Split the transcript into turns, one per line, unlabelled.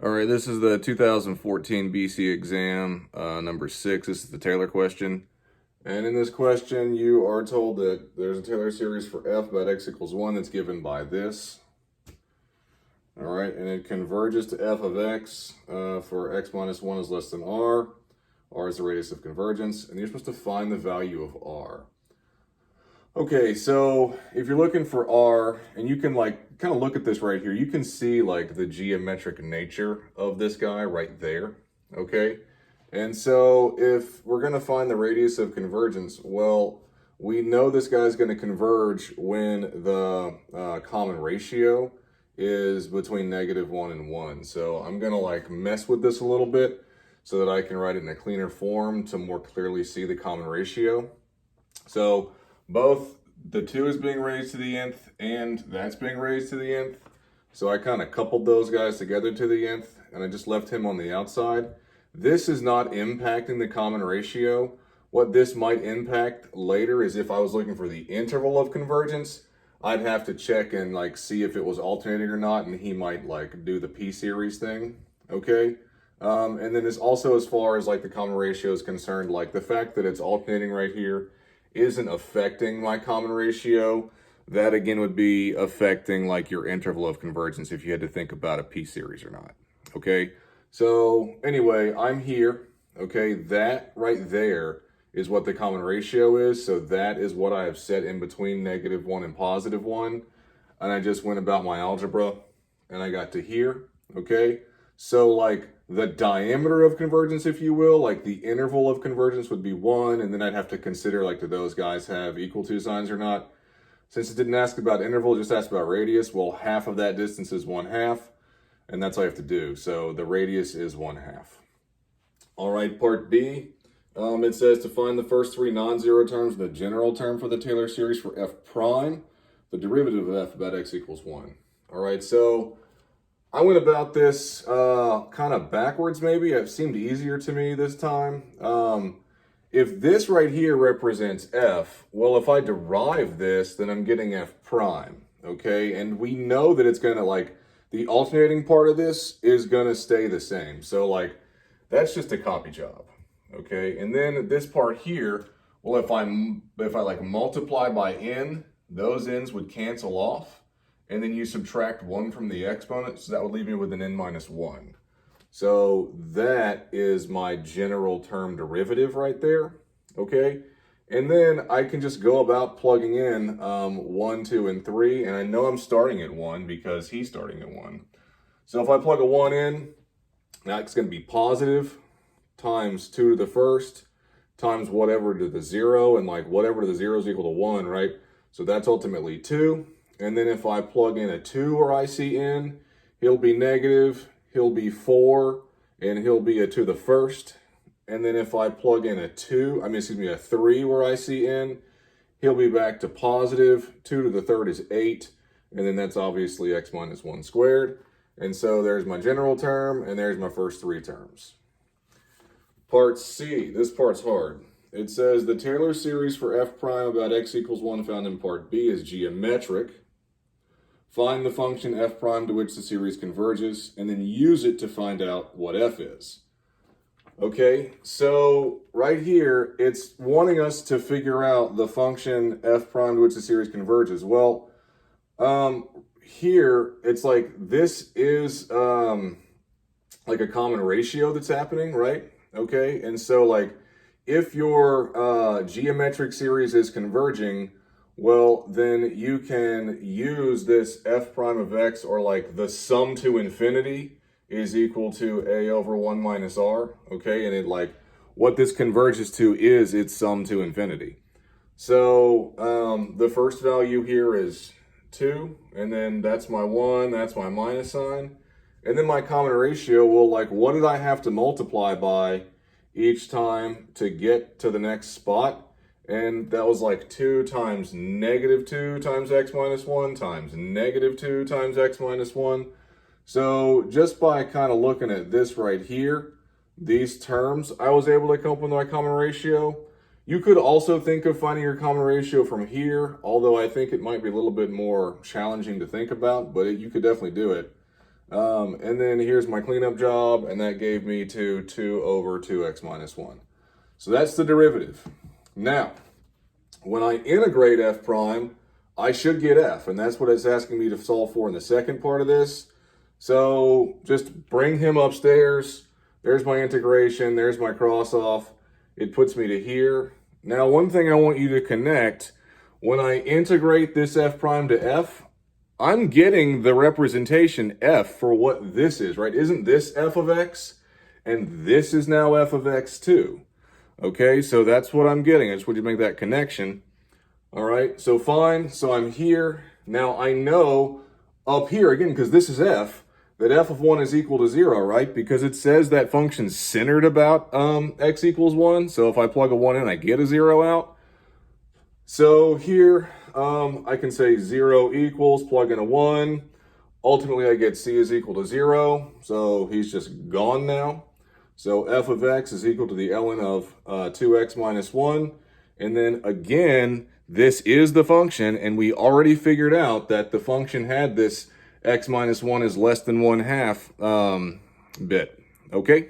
All right, this is the 2014 BC exam, number 6. This is the Taylor question. And in this question, you are told that there's a Taylor series for f about x equals 1 that's given by this. All right, and it converges to f of x for x minus 1 is less than r. R is the radius of convergence, and you're supposed to find the value of r. Okay, so if you're looking for r, and you can kind of look at this right here, you can see like the geometric nature of this guy right there, okay? And so if we're gonna find the radius of convergence, well, we know this guy's gonna converge when the common ratio is between -1 and 1. So I'm gonna like mess with this a little bit so that I can write it in a cleaner form to more clearly see the common ratio. So both the 2 is being raised to the nth and that's being raised to the nth. So I kind of coupled those guys together to the nth and I just left him on the outside. This is not impacting the common ratio. What this might impact later is if I was looking for the interval of convergence, I'd have to check and like see if it was alternating or not, and he might like do the p-series thing, okay? And then it's also, as far as like the common ratio is concerned, like the fact that it's alternating right here isn't affecting my common ratio. That again would be affecting like your interval of convergence if you had to think about a p-series or not, okay? So anyway, I'm here, okay? That right there is what the common ratio is. So that is what I have set in between -1 and +1. And I just went about my algebra and I got to here, okay? So like the diameter of convergence, if you will, like the interval of convergence would be 1, and then I'd have to consider like, do those guys have equal to signs or not? Since it didn't ask about interval, just asked about radius, well, half of that distance is 1/2, and that's all you have to do. So the radius is 1/2. All right, part B, it says to find the first 3 non-zero terms in the general term for the Taylor series for f prime, the derivative of f about x equals 1. All right, so I went about this kind of backwards maybe. It seemed easier to me this time. If this right here represents f, well, if I derive this, then I'm getting f prime, okay? And we know that it's gonna like, the alternating part of this is gonna stay the same. So like, that's just a copy job, okay? And then this part here, well, if I like multiply by n, those n's would cancel off. And then you subtract 1 from the exponent, so that would leave me with an n minus 1. So that is my general term derivative right there, okay? And then I can just go about plugging in 1, 2, and 3, and I know I'm starting at 1 because he's starting at 1. So if I plug a 1 in, that's going to be positive times 2 to the first times whatever to the 0, and like whatever to the 0 is equal to 1, right? So that's ultimately 2. And then if I plug in a 2 where I see n, he'll be negative, he'll be 4, and he'll be a to the first. And then if I plug in a 3 where I see n, he'll be back to positive, 2 to the third is 8, and then that's obviously x minus 1 squared. And so there's my general term, and there's my first 3 terms. Part C, this part's hard. It says the Taylor series for f prime about x equals 1 found in part B is geometric. Find the function f prime to which the series converges, and then use it to find out what f is. Okay, so right here, it's wanting us to figure out the function f prime to which the series converges. Well, here, it's like this is like a common ratio that's happening, right? Okay, and so like if your geometric series is converging, well, then you can use this f prime of x, or like the sum to infinity is equal to a over 1 minus r, okay? And it like, what this converges to is its sum to infinity. So the first value here is 2, and then that's my 1, that's my minus sign. And then my common ratio, well, like what did I have to multiply by each time to get to the next spot? And that was like 2 times -2 times x minus 1 times -2 times x minus 1. So just by kind of looking at this right here, these terms, I was able to come up with my common ratio. You could also think of finding your common ratio from here, although I think it might be a little bit more challenging to think about, but you could definitely do it. And then here's my cleanup job, and that gave me 2 over 2x minus 1. So that's the derivative. Now, when I integrate f prime, I should get f, and that's what it's asking me to solve for in the second part of this. So just bring him upstairs. There's my integration. There's my cross off. It puts me to here. Now, one thing I want you to connect, when I integrate this f prime to f, I'm getting the representation f for what this is, right? Isn't this f of x? And this is now f of x too. Okay, so that's what I'm getting. I just want you to make that connection. All right, so fine. So I'm here. Now I know up here, again, because this is f, that f of 1 is equal to 0, right? Because it says that function's centered about x equals 1. So if I plug a 1 in, I get a 0 out. So here, I can say 0 equals, plug in a 1. Ultimately, I get c is equal to 0. So he's just gone now. So f of x is equal to the ln of 2x minus 1. And then again, this is the function, and we already figured out that the function had this x minus 1 is less than 1/2 bit. Okay?